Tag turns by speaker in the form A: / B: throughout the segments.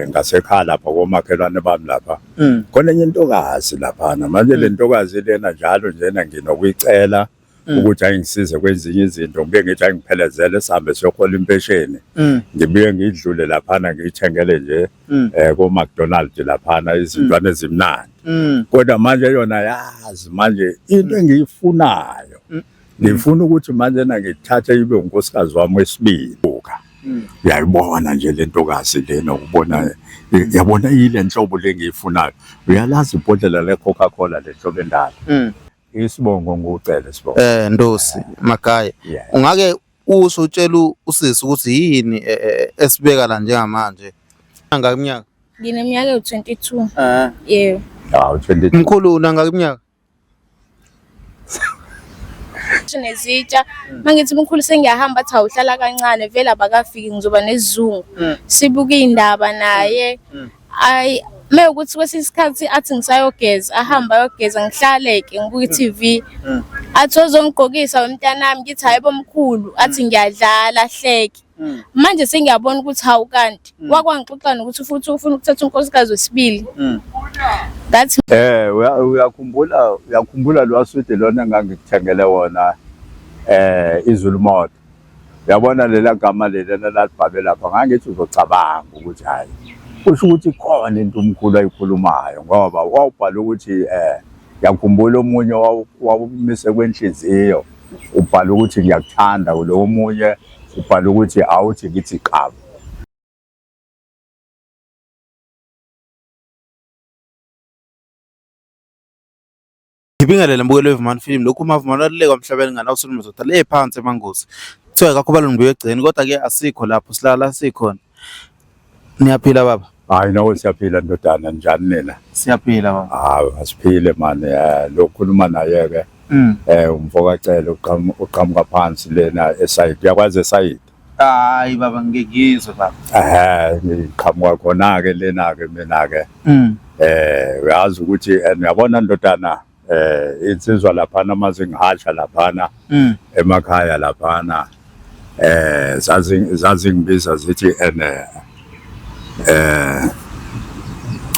A: ngasekhaya lapha komakhelwane bami lapha khona enye intokazi laphana manje le ntokazi lena njalo njena nginokuyicela ukuthi ayingisize kwezinye izinto ngibuye ngithi ayingiphelezele sihambe siyohola impesheni ngibuye ngidlule laphana ngiyithengele nje ko-McDonald's laphana izintwana ezimnandi kodwa manje yona yazi manje into engiyifunayo ngifuna ukuthi manje ngithathe ibe unkosikazi wami wesibili uyayibona nje le ntokazi lena ukubona yabona ile nhlobo lengiyifunayo uyalazi ibhodlela le-Coca-Cola le nhlobo endala isibongo ngucele sibongo
B: Ndosi Magaya ungake usho utshela usisi ukuthi yini esibeka la njengamanje ngaminyaka
C: ngineminyaka ewu-22 yebo
A: hawu 22
B: mkhulu nangaka iminyaka
C: nezitsha mangithi mkhulu sengiyahamba athi awuhlala kancane vele abakafiki ngizoba nesizungu sibuka iy'ndaba naye mewukuthi kwesinye isikhathi athi ngisayogeza ahamba ayogeza ngihlaleke ngibuka i-TV athi ozongigqokisa wemntanami ngithi hayi bomkhulu athi ngiyadlala ahleke manje sengiyabona ukuthi hawu kanti wakwangixoxa nokuthi futhi ufuna ukuthatha unkosikazi wesibili that's
A: uyakhumbula lwaswidi lona engangikuthengele wona iZulu Moto yabona lela gama lelena lalibhabe lapha ngangithi uzocabanga ukuthi hayi kusho ukuthi khona into umkhulu ayikhulumayo ngoba wawubhala ukuthi yakhumbula omunye wawumise kwenhliziyo ubhala ukuthi ngiyakuthanda lo munye ubhala ukuthi awuthi ngithi qaba
B: ngibingelela mbukelo weVuman Film lokhu maVuman aluleka emhlabeni nganawusulu madoda le phansi emangosi kuthiwa kakho balungu begcini kodwa ke asikho lapho silala sikhona niyaphila baba
A: hayi nawe siyaphila ndodana njani nina
B: siyaphila baba
A: hayi asiphile manje lokukhuluma naye ke umvokacela uqhamuka phansi lena eside yakwazi eside
B: hayi baba ngekizwe baba
A: ngiqhamuka khona ke lena ke mina ke uyazi ukuthi uyabona ndodana insizwa laphana mazingihasha laphana emakhaya laphana zazingibiza zithi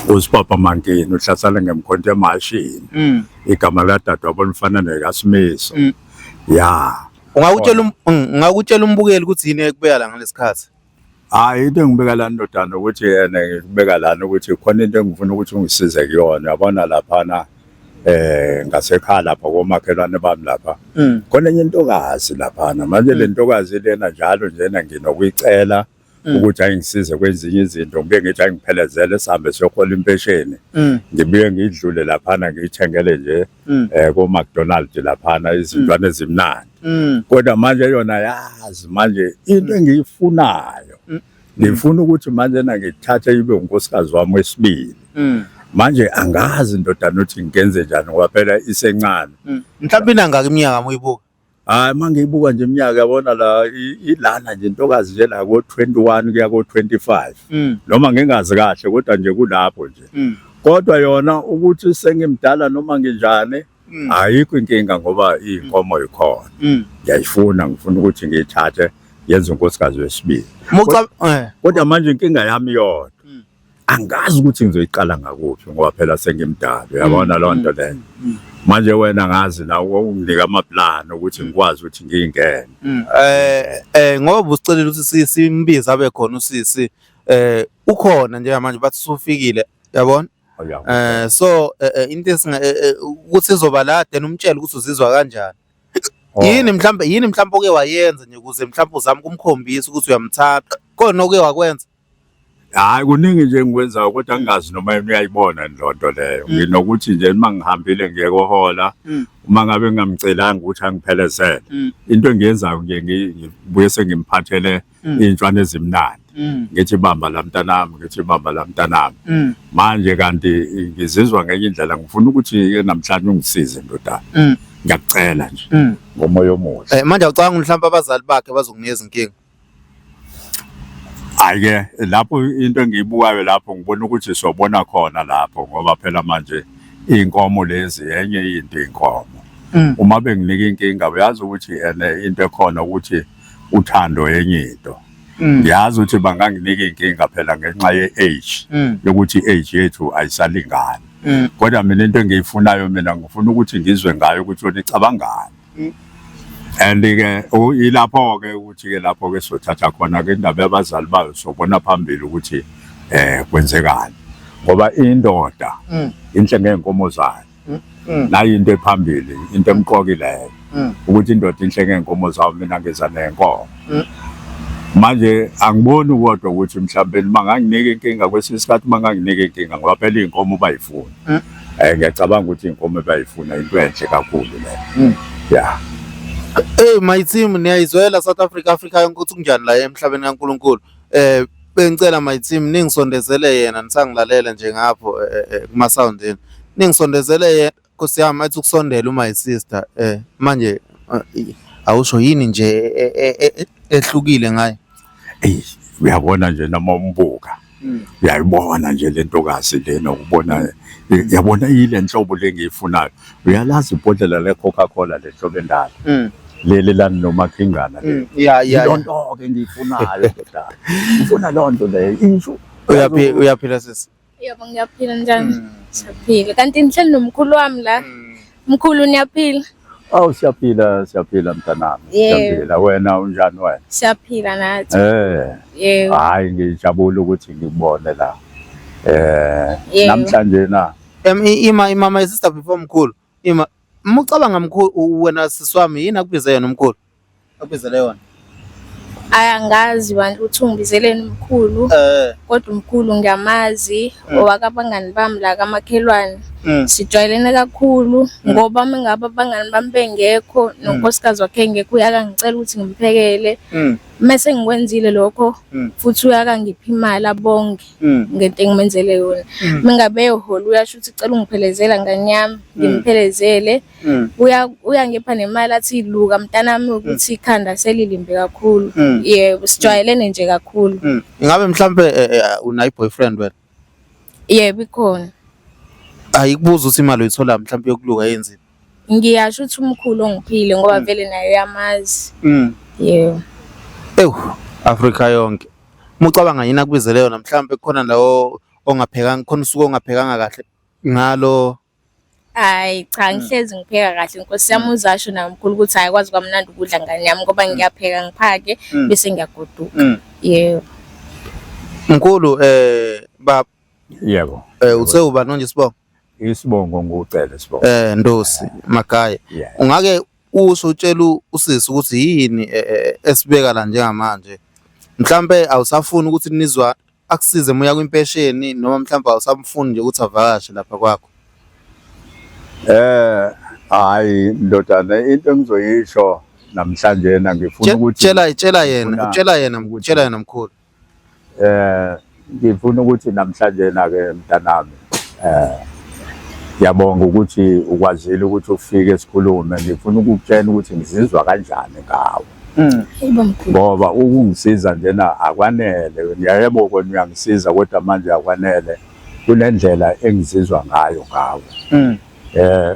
A: uSipapa Mankini uhlasela ngemkhonto emashini igama ladadewabo lifana nekaSimiso
B: ungakutshela umbukeli ukuthi yini ekubeka la ngalesikhathi
A: hayi into engibeka la ndodana ukuthi ngibeka lana ukuthi khona into engifuna ukuthi ungisize kuyona yabona laphana ngasekhaya lapha komakhelwane bami lapha khona enye intokazi laphana manje le ntokazi lena njalo njena nginokuyicela ukuthi ayingisize kwezinye izinto ngibuye ngithi ayingiphelezele sihambe siyohola impesheni ngibuye ngidlule laphana ngiyithengele nje ko-McDonald's laphana izintwana ezimnandi kodwa manje yona yazi manje into engiyifunayo ngifuna ukuthi manje ngithathe ibe unkosikazi wami wesibili manje angazi ndodana ukuthi ngenze njani ngoba phela isencane
B: mhlawumbe inangaka iminyaka moyibuka
A: hayi mangiyibuka nje iminyaka yabona la ilana nje intokazi nje la ko-21 kuya ko-25 noma ngingazi kahle kodwa nje kulapho nje kodwa yona ukuthi sengimdala noma nginjani ayikho inkinga ngoba iy'nkomo yikhona ngiyayifuna ngifuna ukuthi ngiyithathe yenze unkosikazi wesibili kodwa manje inkinga yami yodwa angazi ukuthi ngizoyiqala ngakuphi ngoba phela sengimdala uyabona loo nto leyo manje wena ngazi la unginika amaplani ukuthi ngikwazi ukuthi ngiyingene
B: ngoba usicelela ukuthi simbize abe khona usisi ukhona njengamanje bathi usufikile yabona so into ukuthi izoba la then umtshela ukuthi uzizwa kanjani yini mhlawumbe oke wayenza nje ukuze mhlawumbe uzame kumkhombisa ukuthi uyamthanda khona oke wakwenza
A: hayi kuningi nje engikwenzayo kodwa ngingazi noma yena uyayibona lonto leyo nginokuthi nje uma ngihambile ngiye kohola uma ngabe ngingamcelanga ukuthi angiphelezele into engiyenzayo ngibuye sengimphathele iy'ntshwana ezimnandi ngithi bamba la mntanami manje kanti ngizizwa ngenye indlela ngifuna ukuthi namhlanje ungisize ndodana ngiyakucela nje ngomoya omuhle
B: manje awucabanga mhlawumbe abazali bakhe bazokunikeza inkinga
A: hayi-ke lapho into engiyibukayo lapho ngibona ukuthi sobona khona lapho ngoba phela manje iy'nkomo lezi enye into iy'nkomo uma benginika inkinga uyazi ukuthi into ekhona ukuthi uthando enye into ngiyazi ukuthi banganginika inkinga phela ngenxa ye-age yokuthi i-age yethu ayisalingani. Kodwa mina into engiyifunayo mina ngifuna ukuthi ngizwe ngayo ukuthi wena icabangani. And-ke ilapho-ke ukuthi-ke lapho-ke sothatha khona-ke indaba yabazali bayo sobona phambili ukuthi kwenzekani. Ngoba indoda inhle ngey'nkomo zayo. Nayo into ephambili, into emqokileyo. Ukuthi indoda inhle ngey'nkomo zayo mina ngeza ney'nkomo. Manje angiboni kodwa ukuthi mhlawumbe manganginika inkinga kwesinye isikhathi manganginika inkinga ngoba phela iy'nkomo bayifuna. Ngiyacabanga ukuthi iy'nkomo bayifuna into enhle kakhulu leyo. Yeah.
B: My team niyayizwela South Africa yonke ukuthi kunjani la emhlabeni kaNkulunkulu. Bengicela my team ningisondezele yena nisangilalela nje ngapho kuma soundini. Ningisondezele yena Nkosi yami athi ukusondela my sister manje awusho yini nje ehlukile ngaye.
A: Uyabona nje noma umbuka. Uyayibona nje lentokazi lena ukubona yabona yile nhlobo lengiyifunayo. Uyalazi ibhodlela le-Coca-Cola lehlobo endala. Leli lani nomakhingana le. Lonto ke ngiyifunayo kodwa. Ngifuna lonto le isho.
B: Uyaphila sisi?
C: Yebo ngiyaphila njani? Siyaphila. Kanti nihleli nomkhulu wami la. Mkhulu niyaphila?
A: Oh siyaphila mntanami. Siyaphila wena unjani wena?
C: Siyaphila nathi. Yebo.
A: Hayi ngijabula ukuthi ngikubone la. Namhlanje na.
B: Ima my sister before mkhulu. Mucabanga mkhulu wena siswami yini akubize yena umkhulu? Akubizele yona.
C: Ayangazi bandla ukuthi ungibizeleni mkhulu. Kodwa umkhulu ngiyamazi owakabangani bami la kamakhelwane. Sijwayelene kakhulu ngoba mengabe abangani bami bengekho nonkosikazi wakhe engekho uyakangicela ukuthi ngimphekele. Mase ngikwenzile lokho futhi uyakangipha imali abonge ngento engimenzele yona. Mengabe eholo uyasho ukuthi cela ungiphelezela ngani yami ngimphelezele. Uyangipha nemali athi luka mntanami ukuthi ikhanda selilimbe kakhulu. Yebo sijwayelene nje kakhulu.
B: Ingabe mhlambe unayi boyfriend wena?
C: Yebo ikhona.
B: Ayikubuza ukuthi imali uyithola mhlawumbe yokuluka yenzini.
C: Ngiyasho ukuthi umkhulu ongiphile ngoba vele nayo yamazi. Yebo.
B: Africa yonke. Mucabanga yini akubizele yona mhlawumbe khona lawo ongaphekanga khona usuku ongaphekanga kahle ngalo.
C: Hayi cha ngihlezi ngipheka kahle Nkosi yami uzasho na umkhulu ukuthi ayikwazi kwamnandi ukudla ngani yami ngoba ngiyapheka ngiphake bese ngiyagoduka. Yebo.
B: Mkhulu baba.
A: Yebo.
B: Uthe uba nonje sibongo?
A: Isibongo ngucele sibongo.
B: Ndosi Makaya. Ungake usho utshela usisi ukuthi yini esibeka la njengamanje. Mhlambe awusafuni ukuthi nizwa akusize moya kwimpesheni noma mhlambe awusamfuni nje ukuthi avakashe lapha kwakho.
A: Hayi ndodana into engizoyisho namhlanje ngifuna ukuthi
B: tshela yena mkhulu.
A: Ngifuna ukuthi namhlanje ke mntanami ngiyabonga ukuthi ukwazile ukuthi ufike esikhulume. Ngifuna ukukutshela ukuthi ngizizwa kanjani ngawe. Ngoba ukungisiza njena akwanele. Ngiyayebo kona uyangisiza kodwa manje akwanele. Kunendlela engizizwa ngayo ngawe.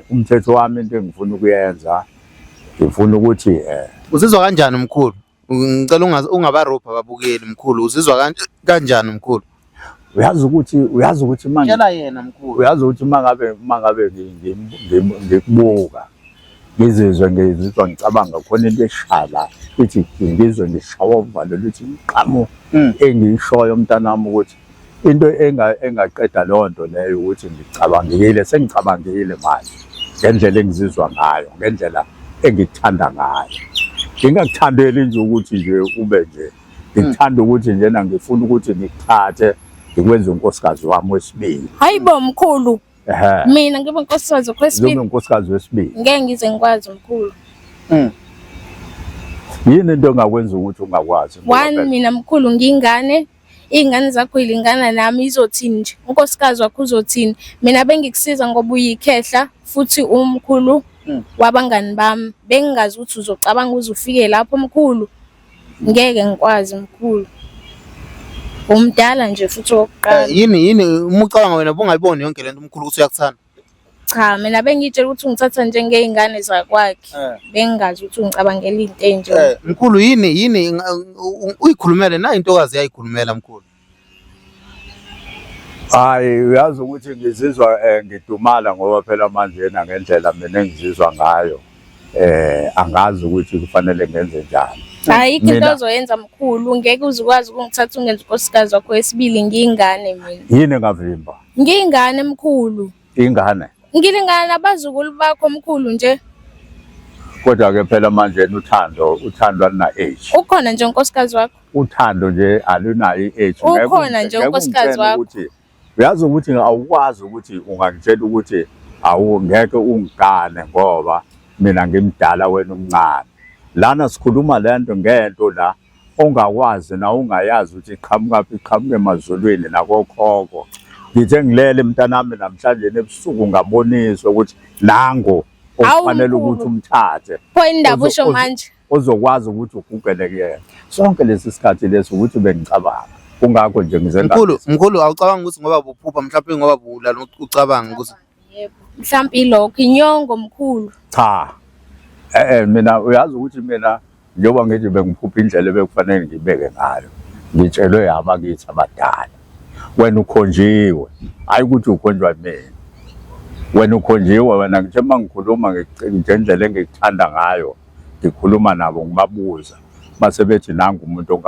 A: Umthetho wami into engifuna ukuyenza ngifuna ukuthi
B: uzizwa kanjani mkhulu? Ngicela ungabarobha ababukeli mkhulu. Uzizwa kanjani mkhulu?
A: Uyazi ukuthi manje
B: tshela yena mkhulu.
A: Uyazi ukuthi mangabe ngikubuka ngizizwa ngicabanga khona into eshala ithi ngizwe ngishawa uvalo luthi iqhamu engiyishoyo mntanami ukuthi into engaqeda lonto leyo ukuthi sengicabangile manje ngendlela engizizwa ngayo ngendlela engikuthanda ngayo. Ngingakuthandeli nje ukuthi nje ube nje. Ngikuthanda ukuthi njena ngifuna ukuthi ngikuthathe ngikwenze unkosikazi wami wesibili.
C: Hayibo mkhulu. Mina ngibe unkosikazi wesibili.
A: Ngibe unkosikazi wesibili.
C: Ngeke ngize ngikwazi mkhulu.
A: Yini into engakwenza ukuthi ungakwazi?
C: One mina mkhulu ngingane. Ingane zakho ilingana nami izothini nje. Unkosikazi wakho uzothini? Mina bengikusiza ngoba uyikhehla futhi umkhulu wabangani bami. Bengingazi ukuthi uzocabanga uzufike lapho mkhulu. Ngeke ngikwazi mkhulu. Umdala nje futhi wokuqala.
B: Yini umucabanga wena bongayiboni yonke lento umkhulu ukuthi uyakuthanda?
C: Cha, mina bengitshela ukuthi ungithatha njengey'ngane zakwakhe. Bengingazi ukuthi ungicabangela into enje.
B: Mkhulu yini uyikhulumele na intokazi yayikhulumela mkhulu?
A: Hayi uyazi ukuthi ngizizwa ngidumala ngoba phela manje yena ngendlela mina engizizwa ngayo angazi ukuthi kufanele ngenze njani.
C: Ayikho into ozoyenza mkhulu, ngeke uzukwazi ukungithatha ungenza unkosikazi wakho wesibili ngiyingane mina.
A: Yini engavimba?
C: Ngiyingane mkhulu.
A: Ingane?
C: Ngilingana nabazukulu bakho mkhulu nje.
A: Kodwa ke phela manje uthando aluna age.
C: Ukhona nje unkosikazi wakho?
A: Uthando nje alunayo i-age.
C: Ukhona nje unkosikazi wakho.
A: Uyazi ukuthi awukwazi ukuthi ungangitshela ukuthi ngeke ungigane ngoba mina ngimdala wena umncane. Lana sikhuluma lento ngento la ongakwazi na ungayazi ukuthi iqhamuke emazulwini nakokhoko. Ngithe ngilele mntanami namhlanje ebusuku ngaboniswa ukuthi nango okufanele ukuthi umthathe.
C: Pho indaba usho manje
A: Ozokwazi ukuthi ugugele kuyena. Sonke lesi sikhathi lesi ukuthi bengicabanga. Kungakho nje ngizenza.
B: Mkhulu awucabanga ukuthi ngoba buphupha mhlawumbe ngoba bulala ucabanga ukuthi
C: yebo mhlawumbe ilokho inyongo mkhulu.
A: Cha. Mina uyazi ukuthi mina njengoba ngithi bengiphupha indlela ebekufanele ngibeke ngayo. Ngitshelwe abakithi abadala. Wena ukhonjiwe, hayi ukuthi ukhonjwa mina. Wena ukhonjiwe wena ngithe mangikhuluma ngendlela engikuthanda ngayo, ngikhuluma nabo ngibabuza. Base bethi nanga umuntu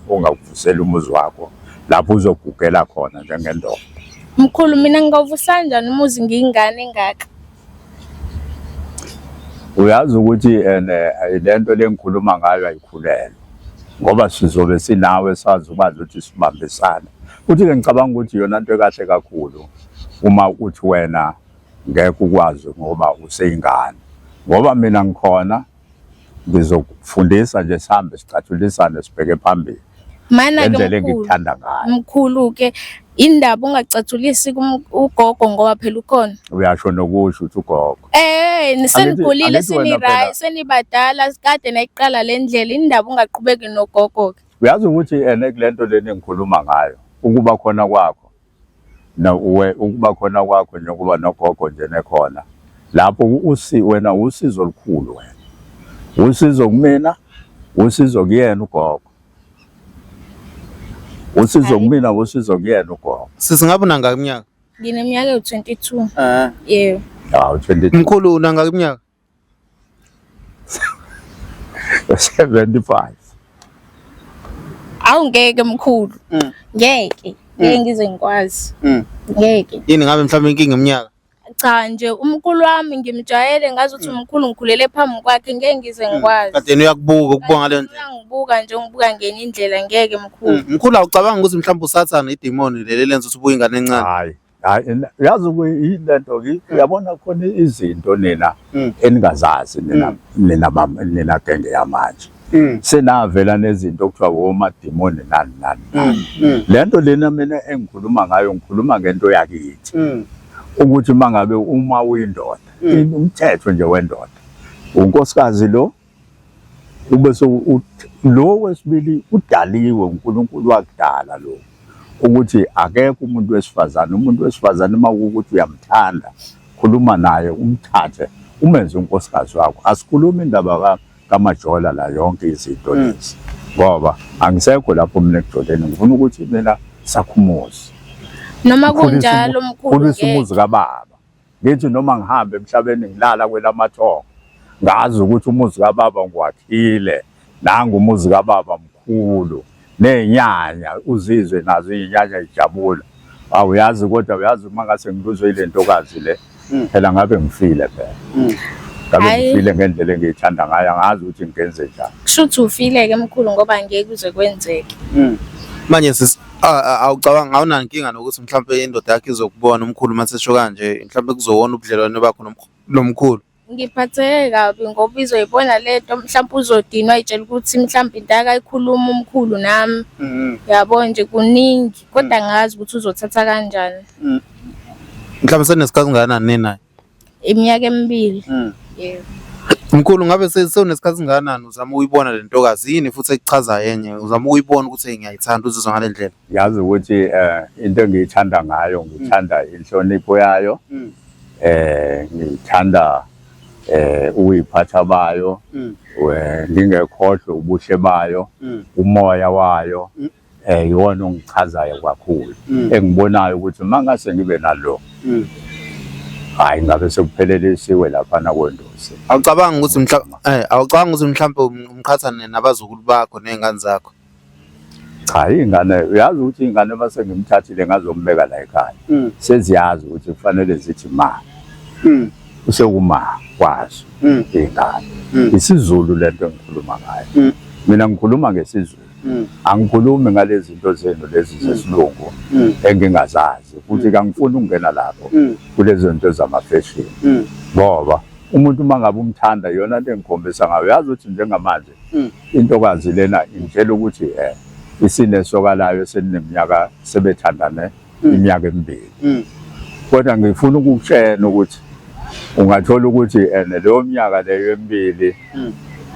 A: ongakuvusela umuzi wakho lapho uzogugela khona njengendoda.
C: Mkhulu mina ngingawuvusa kanjani umuzi ngiyingane engaka?
A: Uyazi ukuthi lento lengikhuluma ngayo ayikhulelwe. Ngoba sizobe sinawe sazi ukwazi ukuthi sibambisane. Futhi ke ngicabanga ukuthi yona into ekahle kakhulu uma uthi wena ngeke ukwazi ngoba useyingane. Ngoba mina ngikhona ngizokufundisa nje sihambe sicathulisane sibheke phambili.
C: Mana
A: ke ngikuthanda ngayo.
C: Mkhulu ke indaba ungacathulisi ugogo ngoba phela ukhona.
A: Uyasho nokusho ukuthi ugogo.
C: Nisenigulile senibadala kade nayiqala le ndlela indaba ungaqhubeki nogogo ke.
A: Uyazi ukuthi kulento leni engikhuluma ngayo ukuba khona kwakho ukuba khona kwakho njengoba nogogo nje nekhona lapho wena usizo olukhulu wena. Usizo kumina, usizo kuyena ugogo. Usizo kumina, usizo kuyena ugogo.
B: Sisingabe nanga iminyaka?
C: Ngineminyaka ewu-22. Yebo.
A: Hawu 22.
B: Mkhulu unanga iminyaka?
A: 75.
C: Awu ngeke mkhulu. Ngeke ngize ngikwazi. Ngeke.
B: Yini ngabe mhlawumbe inkinga iminyaka?
C: Cha nje umkhulu wami ngimjwayele ngazi ukuthi umkhulu ngikhulele phambi kwakhe ngeke ngize ngikwazi.
B: Kade uyakubuka ukubonga le nto.
C: Ngibuka nje ngibuka ngenye indlela ngeke mkhulu.
B: Mkhulu awucabanga ukuthi mhlawumbe usathana idemoni leli lenza ukuthi ubuye ingane encane?
A: Hayi yazi kuyilento uyabona khona izinto nina eningazazi nina genge yamanje. Senavela nezinto okuthiwa womademoni nani. Lento lena mina engikhuluma ngayo ngikhuluma ngento yakithi. Ukuthi mangabe uma uyindoda umthetho nje wendoda unkosikazi lo ubese lo wesibili udaliwe uNkulunkulu wakudala lo ukuthi akekho umuntu wesifazane uma ukuthi uyamthanda khuluma naye umthathe umenze unkosikazi wakho. Asikhulumi indaba kamajola la yonke izinto lezi ngoba angisekho lapho mina ekujoleni ngifuna ukuthi mina sakhumuzi
C: noma kunjalo mkhulu
A: kulisa umuzi kababa. Ngithi noma ngihambe emhlabeni ngilala kwelamathongo ngazi ukuthi umuzi kababa ngwakhile nanga umuzi kababa mkhulu nenyanya uzizwe nazo inyanya ijabula. Awuyazi kodwa uyazi mangase ngiluzwe ile ntokazi le phela ngabe ngifile phela. Ngabe ngifile ngendlela engiyithanda ngayo angazi ukuthi ngenze njani.
C: Kushuthi ufile ke mkhulu ngoba ngeke kuze kwenzeke.
B: Manje awucabanga awunankinga nokuthi mhlawumbe indoda yakhe izokubona umkhulu mase sho kanje mhlawumbe kuzowona ubudlelwane bakho nomkhulu?
C: Ngiphatheke kabi ngoba izoyibona lento mhlawumbe uzodinwa ayitshela ukuthi mhlawumbe into akayikhuluma umkhulu nami. Yabo nje kuningi kodwa ngazi ukuthi uzothatha kanjani.
B: Mhlawumbe senesikhathi ngakanani ninaye?
C: Iminyaka emibili. Yebo.
B: Mkhulu ngabe sewunesikhathi singakanani uzama uyibona le ntokazi yini futhi ekuchaza yenye uzama uyibona ukuthi ngiyayithanda uzizwa ngale ndlela?
A: Yazi ukuthi into engiyithanda ngayo ngithanda inhlonipho yayo ngithanda ukuyiphatha bayo ngingekhohlwe ubuhle bayo umoya wayo yiwona ongichazayo kakhulu engibonayo ukuthi mangase ngibe nalo hayi ngabe sekuphelele isiwe lapha na kwendosi
B: awucabanga ukuthi awucabanga ukuthi mhlawumbe umqhathane nabazukulu bakho nezingane zakho
A: cha ingane uyazi ukuthi ingane base ngimthathile ngazombeka la ekhaya seziyazi ukuthi kufanele zithi ma usekuma kwazo ingane isiZulu lento engikhuluma ngayo mina ngikhuluma ngesizulu angikhulumi ngalezi zinto zenu lezi zesilungu engingazazi futhi kangifuni ukungena lapho kulezi zinto zamafashion ngoba umuntu mangabe umthanda yona into engikhombisa ngayo yazi ukuthi njengamanje intokazi lena intshela ukuthi isinesokalayo seneminyaka sebethandane iminyaka emibili kodwa ngifuna ukutshela ukuthi ungathola ukuthi leyo minyaka leyo emibili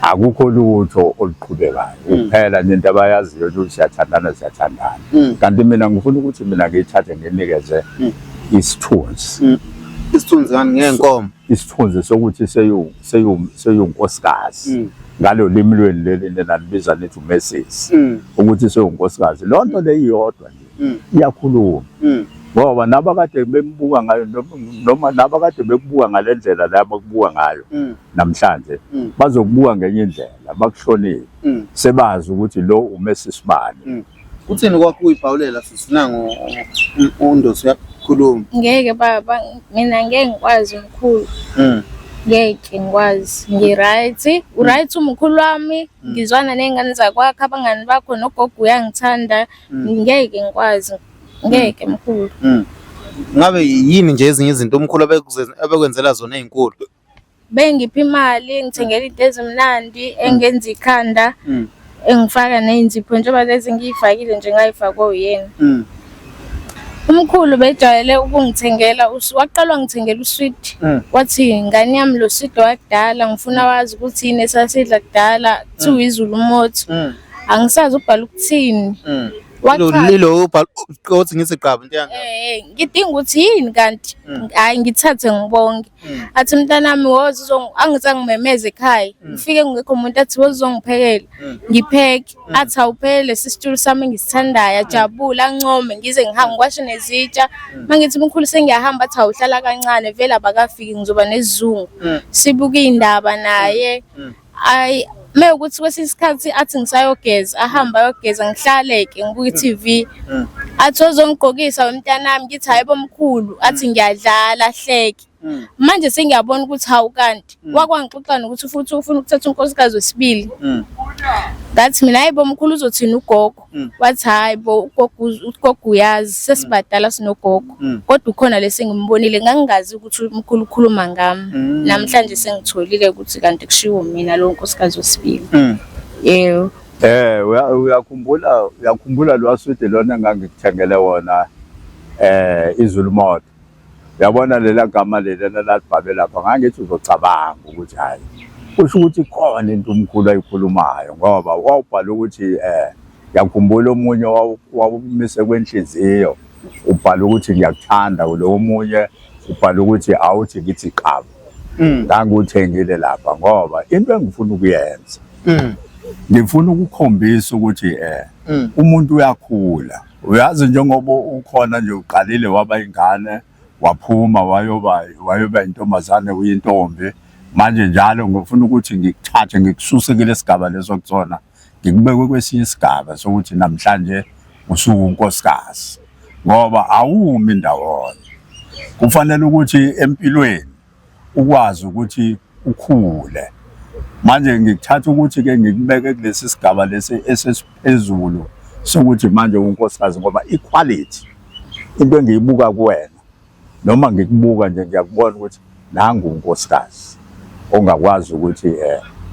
A: akukho lutho oluqhubekayo kuphela nje into abayaziyo ukuthi siyathandana kanti mina ngifuna ukuthi mina ngiyithathe nginikeze isithunzi
B: ngani ngenkomo
A: isithunzi sokuthi seyunkosikazi ngalo limi lweni leli nalibiza nithi uMrs ukuthi seyunkosikazi lonto leyiyodwa nje iyakhuluma ngoba nabakade bembuka ngayo noma nabakade bekubuka ngalendlela la bakubuka ngayo namhlanje bazokubuka ngenye indlela bakuhlonile sebazi ukuthi lo uMrs Bani
B: uthini kwakho uyibhawulela sisinango undosi yakhuluma
C: ngeke baba mina ngeke ngikwazi umkhulu ngeke ngikwazi right umkhulu wami ngizwana nezingane zakwakhe abangani bakho nogogo uyangithanda ngeke ngikwazi ngeke mkhulu
B: ngabe yini nje ezinye izinto umkhulu abekwenzela zona ezinkulu
C: bengipha imali ngithengela into ezimnandi engenza ikhanda engifaka nezipho njengoba lezi ngiyifakile nje ngayifakwa uyena umkhulu bejayele ukungithengela waqala ngithengela usweet wathi ngani yami lo sweet wakudala ngifuna wazi ukuthi yini esasidla kudala kuthiwa izulu umotho angisazi ubhala ukuthini
B: lilo uthi ngisiqaba into yanga
C: ngidinga ukuthi yini kanti hayi ngithathe ngibonke athi mntanami wozo angizangimemeze ekhaya ngifike ngekho umuntu athi wozongiphekela ngipheke athi awuphele sisitulu sami ngisithandayo ajabula ancome ngize ngihambe kwashe nezitsha mangithi umkhulu sengiyahamba athi awuhlala kancane vele abakafiki ngizoba nesizungu sibuka indaba naye ukuthi kwesinye isikhathi athi ngisayogeza ahamba ayogeza ngihlaleke ngibuka iTV athi ozongigqokisa wemntanami ngithi hayibo mkhulu athi ngiyadlala ahleke manje sengiyabona ukuthi hawu kanti wakwangixoxa nokuthi futhi ufuna ukuthatha unkosikazi wesibili ngathi mina hayibo mkhulu uzothina ugogo wathi hayibo ugogo uyazi sesibadala sinogogo kodwa ukhona lesengimbonile ngangingazi ukuthi umkhulu ukhuluma ngami namhlanje sengitholile ukuthi kanti kushiwo mina lo nkosikazi wesibili yebo
A: uyakhumbula lo aswede lona engangikuthengele wona izulu moto yabona lela gama lelena lalibhabe lapha ngangithi uzocabanga ukuthi hayi kusho ukuthi khona into umkhulu ayikhulumayo ngoba wawubhala ukuthi yakhumbula omunye wawumise kwenhliziyo ubhala ukuthi ngiyakuthanda lo omunye ubhala ukuthi awuthi ngithi qaba ngangikuthengile lapha ngoba into engifuna ukuyenza ngifuna ukukhombisa ukuthi umuntu uyakhula uyazi njengoba ukhona nje uqalile waba ingane waphuma wayoba intombazane uyintombi manje njalo ngifuna ukuthi ngikuthathe ngikususe kule sigaba leso kutsona ngikubeke kwesinye isigaba sokuthi namhlanje usunkosikazi ngoba awumi ndawonye kufanele ukuthi empilweni ukwazi ukuthi ukhule manje ngikuthatha ukuthi ke ngikubeke kulesi sigaba lesi esesiphezulu sokuthi manje unkosikazi ngoba equality into engiyibuka kuwena noma ngikubuka nje ngiyakubona ukuthi nangu unkosikazi ongakwazi ukuthi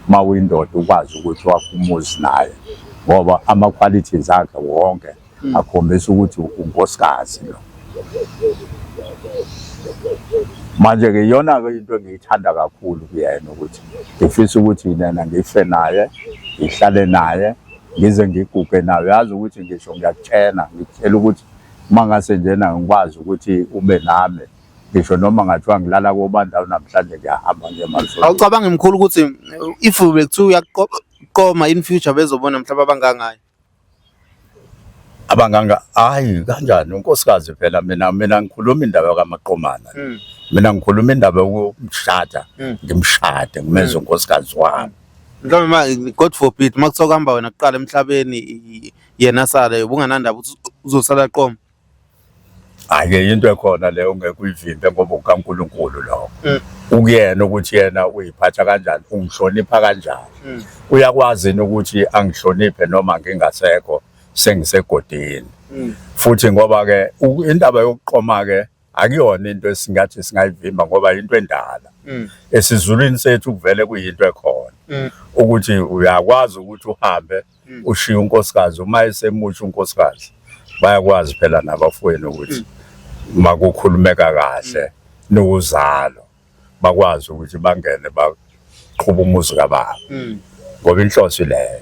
A: mawuyindoda ukwazi ukuthi wakhe umuzi naye ngoba ama qualities akhe wonke akhombisa ukuthi unkosikazi lo manje ke yona ke into engiyithanda kakhulu kuyena ukuthi ngifisa ukuthi yena ngife naye ngihlale naye ngize ngiguge nawe yazi ukuthi ngisho ngiyakutshena ngikutshela ukuthi mangase njena ngikwazi ukuthi ube nami ngisho noma ngathiwa ngilala kobandawo namhlanje ngiyahamba nje emalini.
B: Awucabangi mkhulu ukuthi if bekuthiwa uyaqoma in future bezobona mhlawumbe abangangayo?
A: Abanganga hayi kanjani unkosikazi phela mina ngikhuluma indaba kaMaqomana. Mina ngikhuluma indaba yokumshada, ngimshade ngimenze unkosikazi wami.
B: Mhlawumbe God forbid makuthiwa kuhamba wena kuqala emhlabeni yena sale ubunganandaba ukuthi uzosala aqoma.
A: Ake into ekhona leyo ungeke uyivimbe ngoba ukaNkulunkulu lo. Ukuyena ukuthi yena uyiphatha kanjani, ungihlonipha kanjani. Uyakwazi ukuthi angihloniphe noma ngingasekho sengisegodini. Futhi ngoba ke indaba yokuqoma ke akuyona into esingathi singayivimba ngoba into endala. Esizulwini sethu kuvele kuyinto ekhona ukuthi uyakwazi ukuthi uhambe ushiye unkosikazi uma esemusha unkosikazi. Bayakwazi phela nabafowenu ukuthi makukhulumeka kahle nokuzalo bakwazi ukuthi bangene baqhubha umuzi kababa ngoba inhloso leyo.